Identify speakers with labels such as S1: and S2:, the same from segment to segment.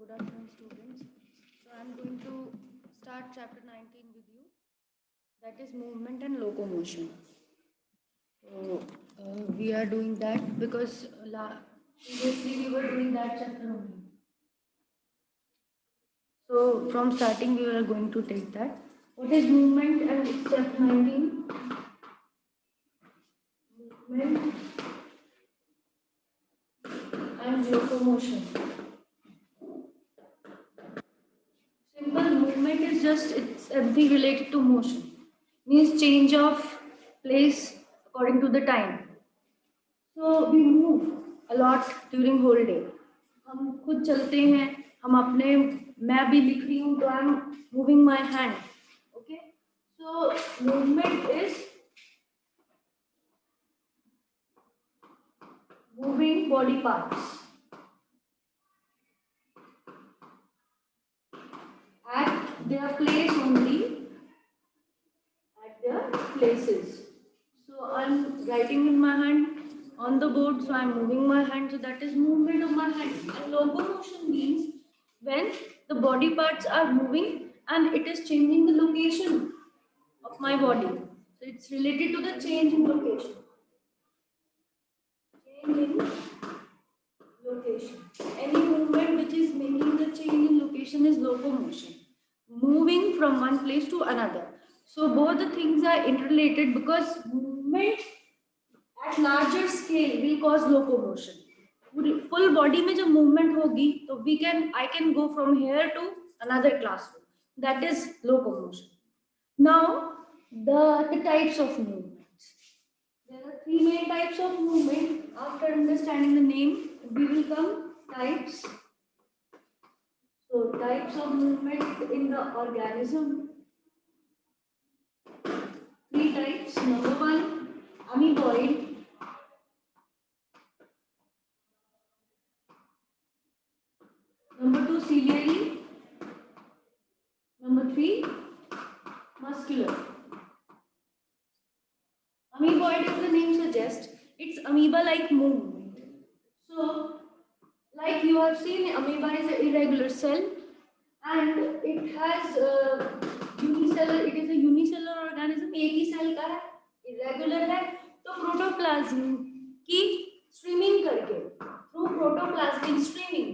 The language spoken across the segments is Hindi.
S1: Good afternoon, students. So I'm going to start chapter 19 with you. That is movement and locomotion. So we are doing that because previously we were doing that chapter only. So from starting we are going to take that. What is movement and chapter 19? Movement and locomotion. Simple movement is just it's everything related to motion. Means change of place according to the time. So we move a lot during whole day. हम खुद चलते हैं हम अपने मैं भी लिख रही हूँ तो I am moving my hand okay so movement is moving body parts at their place only at their places. So I'm writing in my hand on the board, so I'm moving my hand, so that is movement of my hand. And locomotion means when the body parts are moving and it is changing the location of my body. So it's related to the change in location. Change in location. Any movement which is making the change in location is locomotion. Moving from one place to another. So both the things are interrelated because movement at larger scale will cause locomotion. Full body में जब movement होगी तो I can go from here to another classroom. That is locomotion. Now the types of movements. There are three main types of movement. After understanding the name, we will come types. So types of movement in the organism. Three types. Number one, amoeboid. Number two, ciliary. Number three, muscular. Amoeboid, as the name suggests, it's amoeba-like movement. So, like you have seen, amoeba is an irregular cell, and it has unicellular. It is a unicellular organism. एक ही सेल का है, irregular है. तो प्रोटोप्लाज्म की स्ट्रीमिंग करके, through protoplasmic streaming,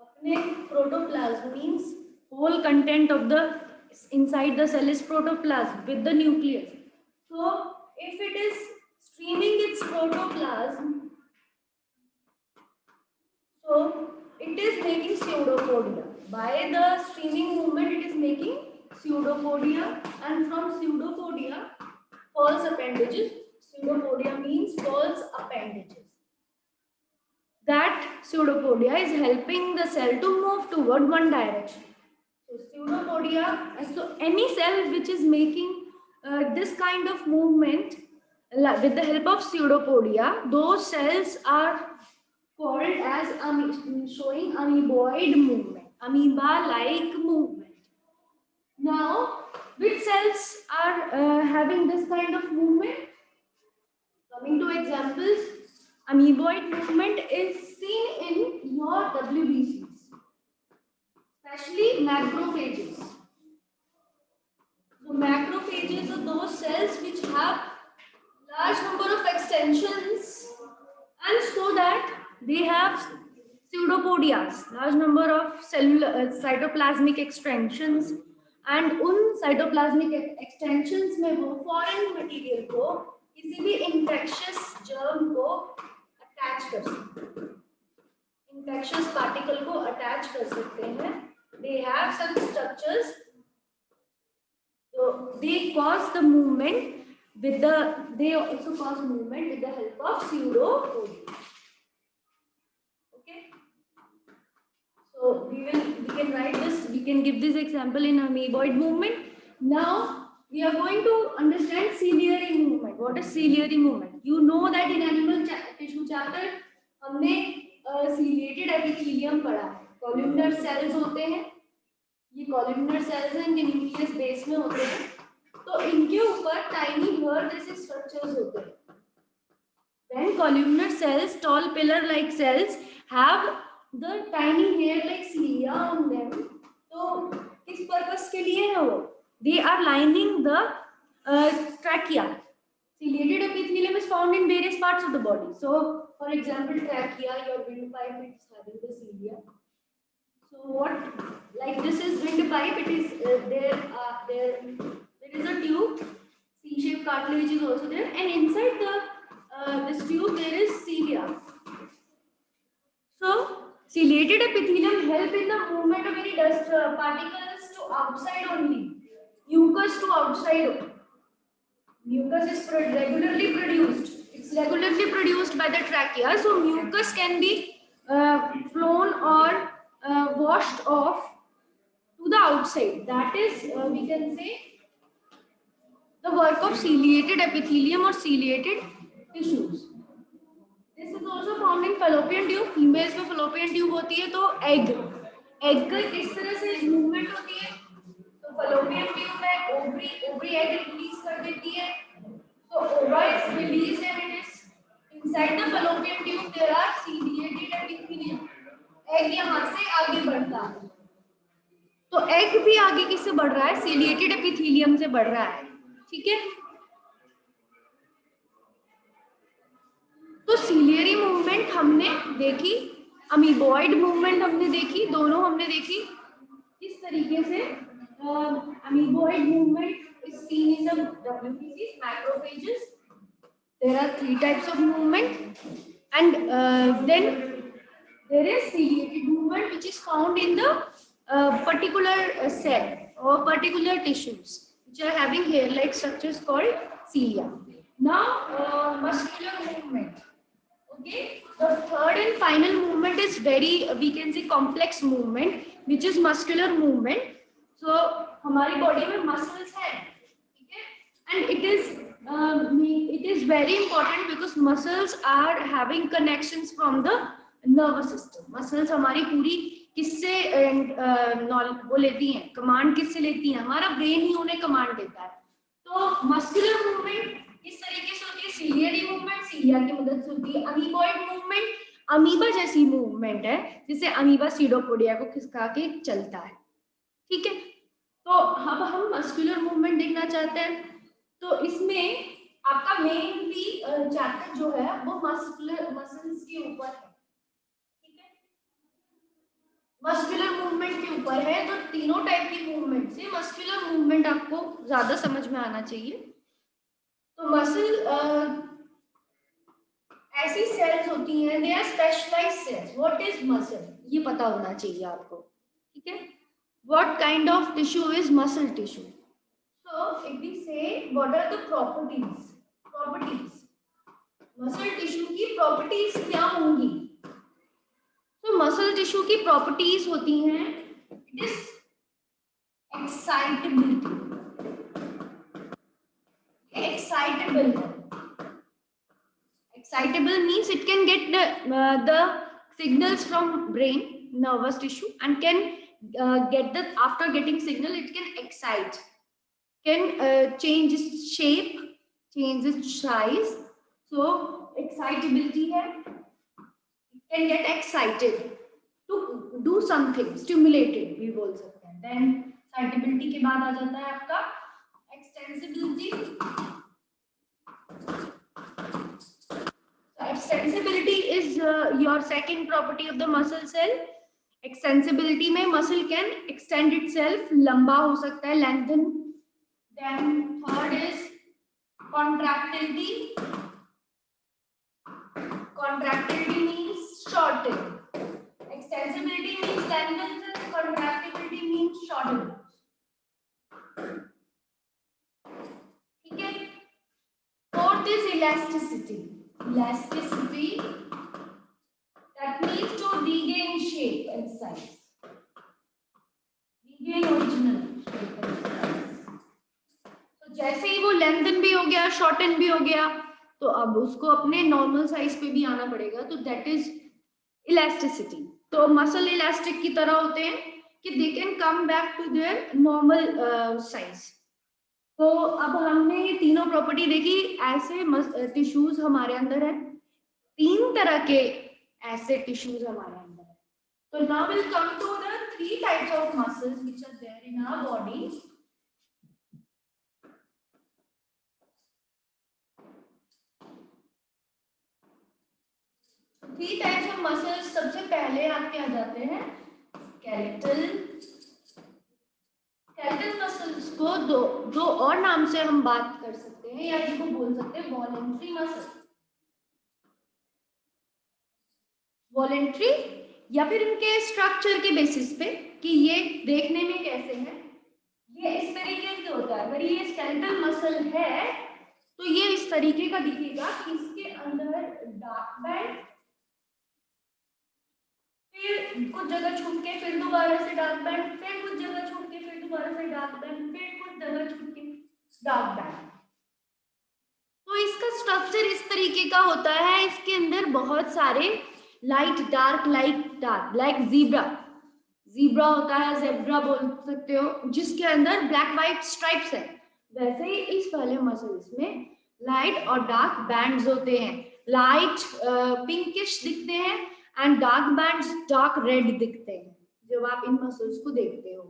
S1: अपने protoplasm means whole content of the inside the cell is protoplasm with the nucleus. So if it is streaming its protoplasm, so it is making pseudopodia. By the streaming movement it is making pseudopodia, and from pseudopodia false appendages. Pseudopodia means false appendages. That pseudopodia is helping the cell to move toward one direction. So pseudopodia, so any cell which is making this kind of movement with the help of pseudopodia, those cells are called as showing amoeboid movement, amoeba-like movement. Now, which cells are having this kind of movement? Coming to examples, amoeboid movement is seen in your WBCs, especially macrophages. So macrophages are those cells which have large number of extensions, and so that they have pseudopodias, large number of cellular cytoplasmic extensions, and उन cytoplasmic extensions में वो foreign material को किसी भी infectious germ को attach कर सकते हैं, infectious particle को attach कर सकते हैं. They have some structures, so they cause the movement with the. They also cause movement with the help of pseudopodia. Okay. So we can write this. We can give this example in amoeboid movement. Now we are going to understand ciliary movement. What is ciliary movement? You know that in animal tissue chapter हमने ciliated epithelium पढ़ा है. Columnar cells होते हैं. ये columnar cells हैं, इनके nucleus base में होते हैं. तो इनके ऊपर tiny hair जैसे structures होते हैं. Then columnar cells, tall pillar-like cells, have the tiny hair like cilia on them. तो किस पर्पस के लिए है वो? They are lining the trachea. Ciliated epithelium is found in various parts of the body. So, for example, trachea, your windpipe is having the cilia. So what? Like this is windpipe. It is there is a tube. C-shaped cartilage is also there, and inside this tube there is cilia. So ciliated epithelium help in the movement of any dust particles to outside only. Mucus to outside. Mucus is regularly produced. It's regularly produced by the trachea. So mucus can be flown or washed off to the outside. That is, we can say, the work of ciliated epithelium or ciliated tissues. This is also found in fallopian tube. Females में fallopian tube होती है तो egg का किस तरह से movement होती है? तो fallopian tube में ovary egg release कर देती है. So ova is released and it is inside the fallopian tube. There are ciliated epithelium. Egg यहाँ से आगे बढ़ता है. तो egg भी आगे किससे बढ़ रहा है? Ciliated epithelium से बढ़ रहा है. ठीक है. तो सीलियरी मूवमेंट हमने देखी, अमीबॉइड मूवमेंट हमने देखी, दोनों हमने देखी. किस तरीके से amoeboid movement is seen in the WBCs, macrophages. There are 3 types of movement, and then there is ciliated movement which is found in the particular cell or particular tissues which are having hair-like structures called cilia. Now muscular movement. Okay, the third and final movement is very, we can say, complex movement, which is muscular movement. So हमारी body में muscles है, ठीक है, and it is very important because muscles are having connections from the nervous system. Muscles हमारी पूरी किससे वो लेती हैं, कमांड किससे लेती हैं? हमारा ब्रेन ही उन्हें कमांड देता है. तो मस्कुलर मूवमेंट इस तरीके से होती है. सीलियरी मूवमेंट सीलिया की मदद से होती है. अमीबॉइड मूवमेंट अमीबा जैसी मूवमेंट है, जिसे अमीबा सीडोपोडिया को खिसका के चलता है. ठीक है. तो अब हम मस्कुलर मूवमेंट देखना चाहते हैं. तो इसमें आपका मेनली चैप्टर जो है वो मसल्स के ऊपर है. मस्कुलर मूवमेंट के ऊपर है. तो तीनों टाइप की मूवमेंट से मस्कुलर मूवमेंट आपको ज्यादा समझ में आना चाहिए. तो मसल ऐसी सेल्स होती हैं, they are specialised cells. What is muscle, ये पता होना चाहिए आपको. ठीक है. What kind of tissue is muscle tissue? So if we say what are the properties muscle tissue की प्रॉपर्टीज क्या होंगी? तो मसल टिश्यू की प्रॉपर्टीज होती हैं, it is excitability. Excitable means it can get the signals from brain, nervous tissue, and can after getting signal it can excite, can change its shape, change its size. So excitability है, it can get excited to do something, stimulated भी बोल सकते हैं. Then excitability के बाद आ जाता है आपका extensibility. Extensibility is your second property of the muscle cell. Extensibility में muscle can extend itself, लंबा हो सकता है, lengthen. Then third is contractility. Contractility means shorten. Extensibility means lengthen. Contractility means shorten. ठीक है. Fourth is elasticity. Elasticity, that means to regain shape and size, regain original shape and size. तो जैसे ही वो लेंथन भी हो गया, शॉर्टन भी हो गया, तो अब उसको अपने नॉर्मल साइज पे भी आना पड़ेगा. तो दैट इज इलास्टिसिटी. तो मसल इलास्टिक की तरह होते हैं कि they can come back to their normal size. तो अब हमने ये तीनों प्रॉपर्टी देखी. ऐसे टिश्यूज हमारे अंदर है, 3 तरह के ऐसे टिश्यूज हमारे अंदर है. So now we'll come to the three types of muscles which are there in our body. Three types of muscles सबसे पहले आपके आ जाते हैं स्केलेटल। स्केलेटल मसल्स को दो और नाम से हम बात कर सकते हैं या इनको बोल सकते हैं वॉलेंट्री मसल। वॉलेंट्री या फिर इनके स्ट्रक्चर के बेसिस पे कि ये देखने में कैसे है, ये इस तरीके से होता है। अगर ये स्केलेटल मसल है तो ये इस तरीके का दिखेगा कि इसके अंदर डार्क बैंड, फिर कुछ जगह छूट के फिर दोबारा से डार्क बैंड, फिर कुछ जगह छूट के फिर दोबारा से डार्क बैंड, फिर कुछ जगह छूट के डार्क बैंड। तो इसका स्ट्रक्चर इस तरीके का होता है। इसके अंदर बहुत सारे लाइट डार्क लाइक जीब्रा होता है, जेब्रा बोल सकते हो, जिसके अंदर ब्लैक व्हाइट स्ट्राइप्स है। वैसे ही इस वाले मसल्स में लाइट और डार्क बैंड्स होते हैं। लाइट पिंकिश दिखते हैं and dark bands dark red दिखते हैं जब आप इन मसल्स को देखते हो।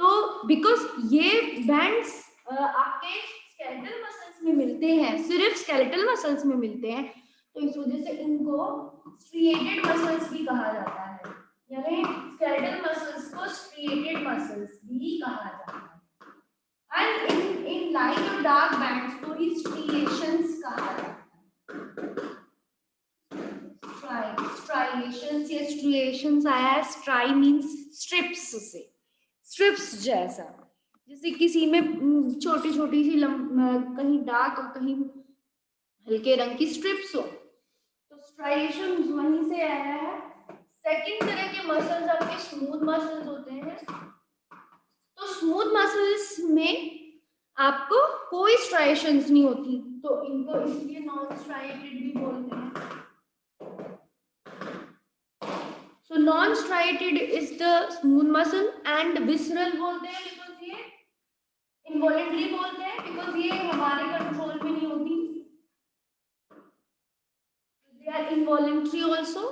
S1: तो बिकॉज ये बैंड्स आपके स्केलेटल मसल्स में मिलते हैं, सिर्फ स्केलेटल मसल्स में मिलते हैं, तो इस वजह से इनको स्ट्रिएटेड मसल्स भी कहा जाता है, यानी स्केलेटल मसल्स को स्ट्रिएटेड मसल्स भी कहा जाता है। एंड इन लाइट और डार्क बैंड्स को ही स्ट्रिएशंस कहा जाता है। स्ट्राइएशंस या स्ट्रिएशंस आया है, स्ट्राई मींस स्ट्रिप्स से, स्ट्रिप्स जैसा, जैसे किसी में छोटी छोटी सी कहीं डार्क और कहीं हल्के रंग की स्ट्रिप्स हो, तो स्ट्राइएशंस वहीं से आया है। सेकंड तरह के मसल्स आपके स्मूथ मसल्स होते हैं। तो स्मूथ मसल्स में आपको कोई स्ट्राइएशंस नहीं होती, तो इनको इसलिए नॉन स्ट्राइएटेड भी बोलते हैं। So non-striated is the smooth muscle and visceral बोलते हैं because ये involuntary बोलते हैं because ये हमारे कंट्रोल में नहीं होती, they are involuntary also।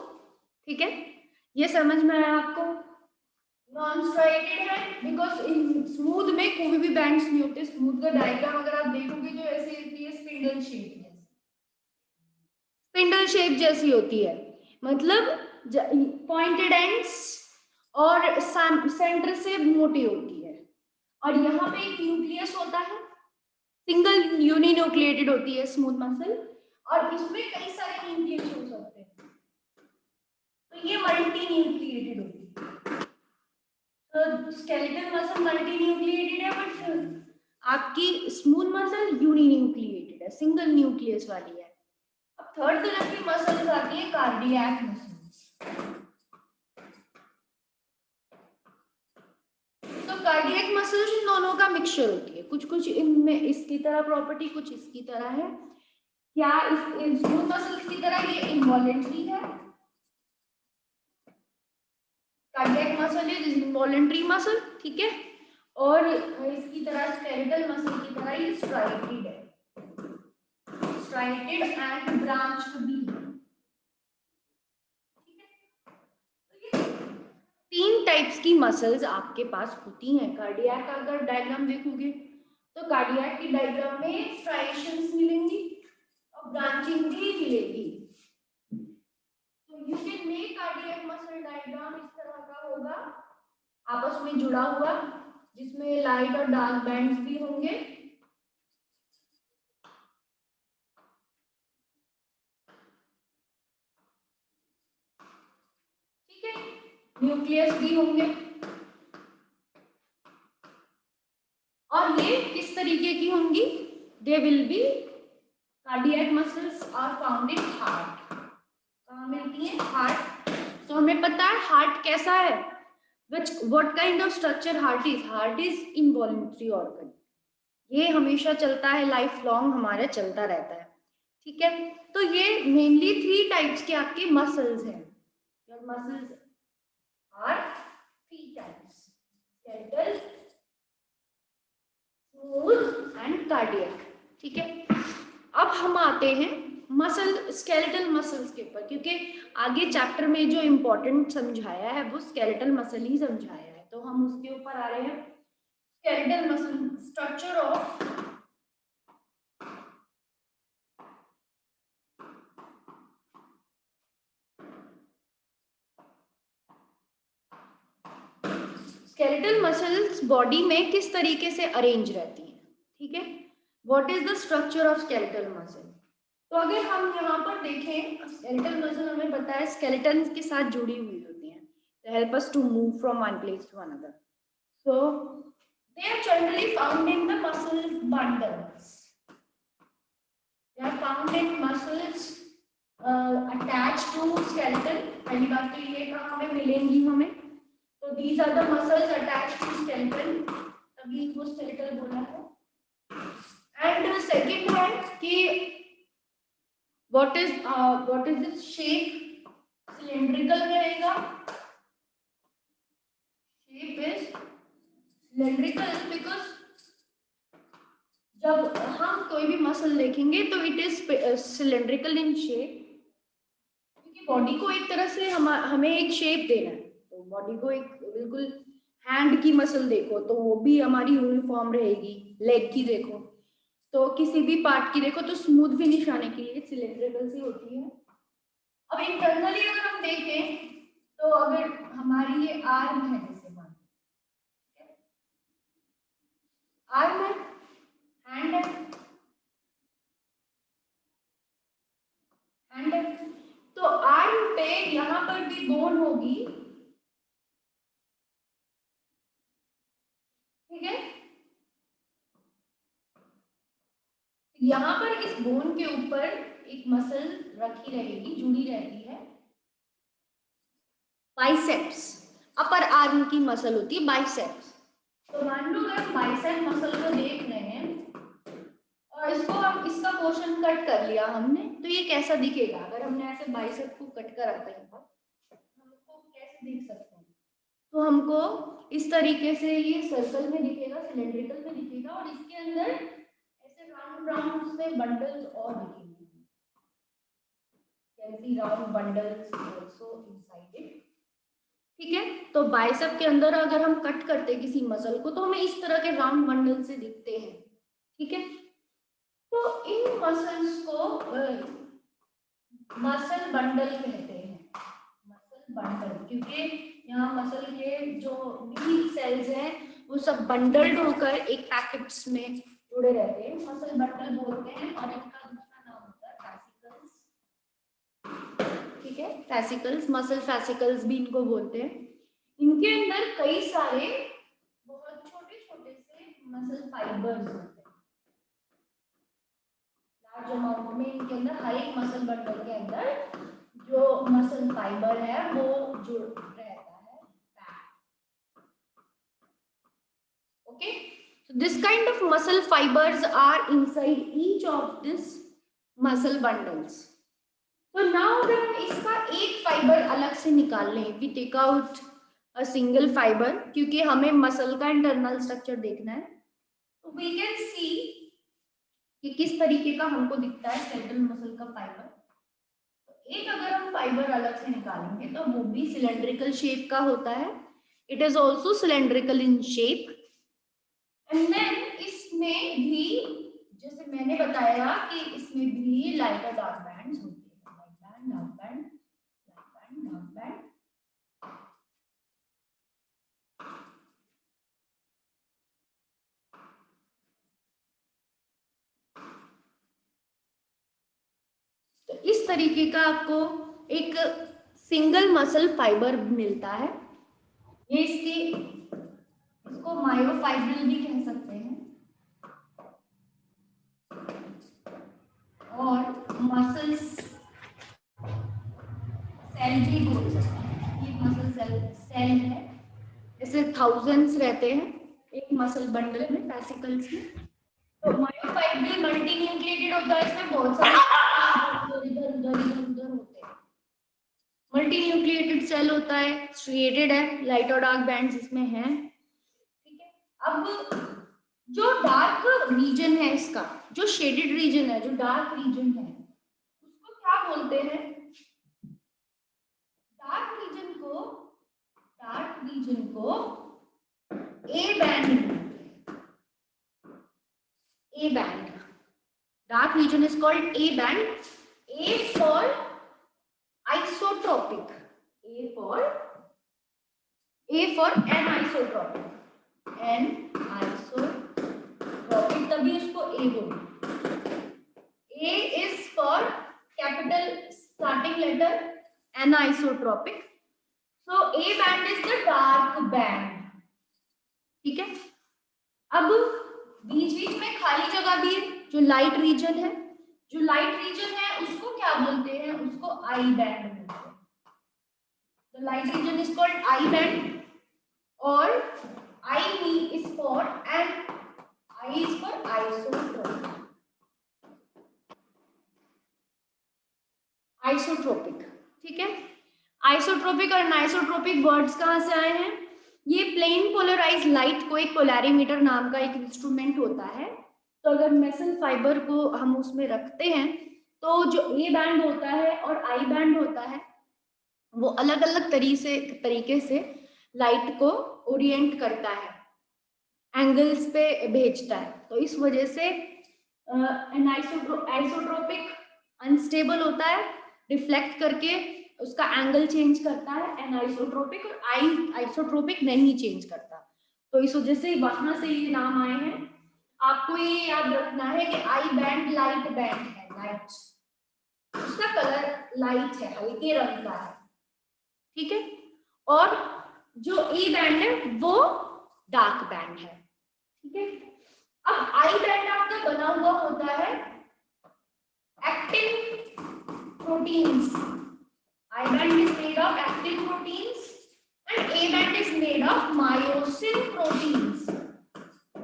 S1: ठीक है, ये समझ में आया आपको? Non-striated है because इन स्मूथ में कोई भी बैंड्स नहीं होते। स्मूथ का डायग्राम अगर आप देखोगे तो ऐसे होती है, स्पिंडल शेप जैसी होती है, मतलब पॉइंटेड एंड्स और सेंटर से मोटी होती है, और यहाँ पे एक न्यूक्लियस होता है, सिंगल यूनिन्यूक्लिएटेड होती है स्मूथ मसल, और इसमें कई सारे न्यूक्लियस हो सकते हैं, तो ये मल्टी न्यूक्लिएटेड होती है। तो स्केलेटल मसल मल्टी न्यूक्लिएटेड है, बट आपकी स्मूथ मसल यूनिन्यूक्लिएटेड है, सिंगल न्यूक्लियस वाली है। अब थर्ड तरह की मसल्स आती है कार्डियक मसल्स। तो कार्डियक मसल्स इन दोनों का मिक्सचर होती है, कुछ कुछ इनमें इसकी तरह प्रॉपर्टी, कुछ इसकी तरह है। क्या इस स्मूथ मसल्स की तरह ये इनवॉलेंट्री है, cardiac muscle is involuntary muscle, ठीक है, और इसकी तरह स्केलेटल मसल की तरह ये स्ट्राइएटेड है, स्ट्राइएटेड एंड ब्रांच्ड भी। तीन टाइप्स की मसल्स आपके पास होती हैं। कार्डियक का अगर डायग्राम देखोगे तो कार्डियक की डायग्राम में स्ट्राइएशंस मिलेंगी और ब्रांचिंग भी मिलेगी। तो you can make cardiac muscle diagram इस तरह का होगा, आपस में जुड़ा हुआ, जिसमें लाइट और डार्क बैंड्स भी होंगे। ठीक है, न्यूक्लियस भी होंगे, और ये किस तरीके की होंगी? They will be cardiac muscles are found in heart. कहाँ मिलती है? हार्ट। तो हमें पता है हार्ट कैसा है, what kind of structure heart is. Heart is involuntary organ, ये हमेशा चलता है, लाइफ लॉन्ग हमारा चलता रहता है, ठीक है। तो ये मेनली थ्री टाइप्स के आपके मसल्स हैं। Your muscles are three types, skeletal, smooth and cardiac, ठीक है। अब हम आते हैं मसल स्केलेटल मसल्स के ऊपर, क्योंकि आगे चैप्टर में जो इम्पोर्टेंट समझाया है वो स्केलेटल मसल ही समझाया है, तो हम उसके ऊपर आ रहे हैं। Skeletal muscle, structure of skeletal muscles body में किस तरीके से अरेंज रहती हैं, ठीक है। What is the structure of skeletal muscle? तो अगर हम यहाँ पर देखें, स्केलेटल मसल हमें पता है स्केलेटन के साथ जुड़ी हुई होती हैं, to help us to move from one place to another. So they are generally found in the muscle bundles. They are found in muscles attached to skeleton. पहली बात तो ये कहाँ हमें मिलेंगी हमें, तो these are the muscles attached to skeleton, तभी इसको skeletal बोला है। And second है कि what is its shape? Cylindrical रहेगा। Shape is cylindrical because जब हम कोई भी मसल देखेंगे तो it is cylindrical in shape, क्योंकि बॉडी को एक तरह से हमें एक शेप देना है। तो बॉडी को एक बिल्कुल हैंड की मसल देखो तो वो भी हमारी यूनिफॉर्म रहेगी, लेग की देखो तो किसी भी पार्ट की देखो तो स्मूथ फिनिश आने के लिए सिलेंड्रिकल सी होती है। अब इंटरनली अगर हम देखें तो अगर हमारी ये आर्म है, जैसे मान आर्म है, हैंड है, हैंड है, तो आर्म पे यहाँ पर भी बोन होगी, ठीक है। यहाँ पर इस बोन के ऊपर एक मसल रखी रहेगी, जुड़ी रहती है, बाइसेप्स, अपर आर्म की मसल होती है बाइसेप्स। तो मान लो अगर बाइसेप मसल को देख रहे हैं और इसको हम इसका पोर्शन कट कर लिया हमने, तो ये कैसा दिखेगा? अगर हमने ऐसे बाइसेप को कट कर रखा है हमको कैसे देख सकते हैं? तो हमको इस तरीके से ये सर्कल में दिखेगा, सिलेंड्रिकल में दिखेगा, और इसके अंदर ऐसे राउंड राउंड से बंडल्स और दिखेंगे, कैसी round bundles also inside it, ठीक है। तो बाइसेप के अंदर अगर हम कट करते हैं किसी मसल को तो हमें इस तरह के राउंड बंडल से दिखते हैं, ठीक है। तो इन मसल्स को मसल बंडल कहते हैं, मसल बंडल, क्योंकि यहाँ मसल के जो भी सेल्स हैं वो सब बंडल्ड होकर एक पैकेट्स में जुड़े रहते हैं, मसल बंडल बोलते हैं। और इनका दूसरा नाम होता है फैसिकल्स, ठीक है, फैसिकल्स, मसल फैसिकल्स भी इनको बोलते हैं। इनके अंदर कई सारे बहुत छोटे छोटे से मसल फाइबर्स होते हैं, लार्ज अमाउंट में इनके अंदर, हर एक मसल बंडल के अंदर जो मसल फाइबर है वो जुड़ रहता है, okay. So this kind of muscle fibers are inside each of this muscle bundles. So now अगर हम इसका एक फाइबर अलग से निकाल लें, we take out a single fiber, क्योंकि हमें मसल का इंटरनल स्ट्रक्चर देखना है, तो we can see कि किस तरीके का हमको दिखता है स्केलेटल मसल का फाइबर। तो एक अगर हम फाइबर अलग से निकालेंगे तो वो भी सिलेंड्रिकल शेप का होता है, it is also cylindrical in shape. And then इसमें भी जैसे मैंने बताया कि इसमें भी लाइट और डार्क बैंड्स होते हैं, light band, dark band, light band, dark band. तो इस तरीके का आपको एक सिंगल मसल फाइबर मिलता है, ये इसको मायोफाइब्रिल भी कह सकते हैं और मसल सेल भी बोल सकते हैं। ये मसल सेल है, जैसे थाउजेंड्स रहते हैं एक मसल बंडल में, फैसिकल्स में। तो मायोफाइब्रिल मल्टी न्यूक्लिएटेड होता है, इसमें बहुत सारे इधर होते हैं। मल्टी न्यूक्लिएटेड सेल होता है, स्ट्रिएटेड है, लाइट और डार्क बैंड्स इसमें हैं, ठीक है। अब जो डार्क रीजन है इसका, जो शेडेड रीजन है, जो डार्क रीजन है, बोलते हैं? डार्क रीजन को A band, A band. Dark region is called A band. A for isotropic. A for anisotropic. Anisotropic तभी उसको A बोलते. A is for capital starting letter anisotropic. So A band is the dark band. ठीक है. अब बीच बीच में खाली जगह भी है जो लाइट रीजन है. जो लाइट रीजन है उसको क्या बोलते हैं? उसको आई बैंड बोलते हैं. The light region is called I band or I is for and I is for isotropic. Isotropic. ठीक है. आइसोट्रोपिक और अनाइसोट्रोपिक वर्ड्स कहाँ से आए हैं? ये प्लेन पोलराइज लाइट को एक पोलैरीमीटर नाम का एक इंस्ट्रूमेंट होता है. तो अगर मेटल फाइबर को हम उसमें रखते हैं तो जो ए बैंड होता है और आई बैंड होता है वो अलग अलग तरीके से लाइट को ओरिएंट करता है, एंगल्स पे भेजता है. तो इस वजह से आइसोट्रोपिक अनस्टेबल होता है, रिफ्लेक्ट करके उसका एंगल चेंज करता है. एनाइसोट्रोपिक और आइसोट्रोपिक नहीं चेंज करता. तो इस वजह से वहां से ये नाम आए हैं. आपको ये याद रखना है कि आई बैंड लाइट बैंड है. लाइट उसका कलर लाइट है, हल्के रंग का है. ठीक है. और जो ए बैंड है वो डार्क बैंड है. ठीक है. अब आई बैंड आपका बना हुआ होता है actin proteins. I band is made of actin proteins and A band is made of myosin proteins.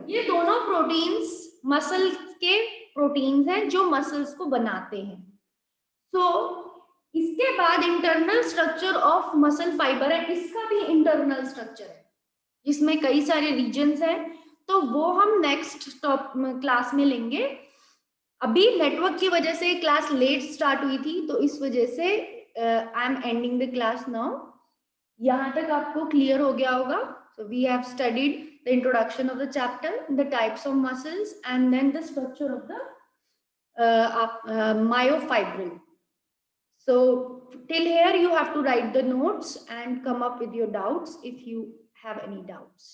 S1: ये दोनों प्रोटीन्स मसल के प्रोटीन्स हैं जो मसल्स को बनाते हैं. सो इसके बाद internal structure of muscle fibre है. इसका भी इंटरनल स्ट्रक्चर है जिसमें कई सारे रीजन्स हैं. तो वो हम नेक्स्ट क्लास में लेंगे. अभी नेटवर्क की वजह से क्लास लेट स्टार्ट हुई थी तो इस वजह से I am ending the class now. यहाँ तक आपको क्लियर हो गया होगा. So we have studied the introduction of the chapter, the types of muscles and then the structure of the myofibril. So till here you have to write the notes and come up with your doubts if you have any doubts.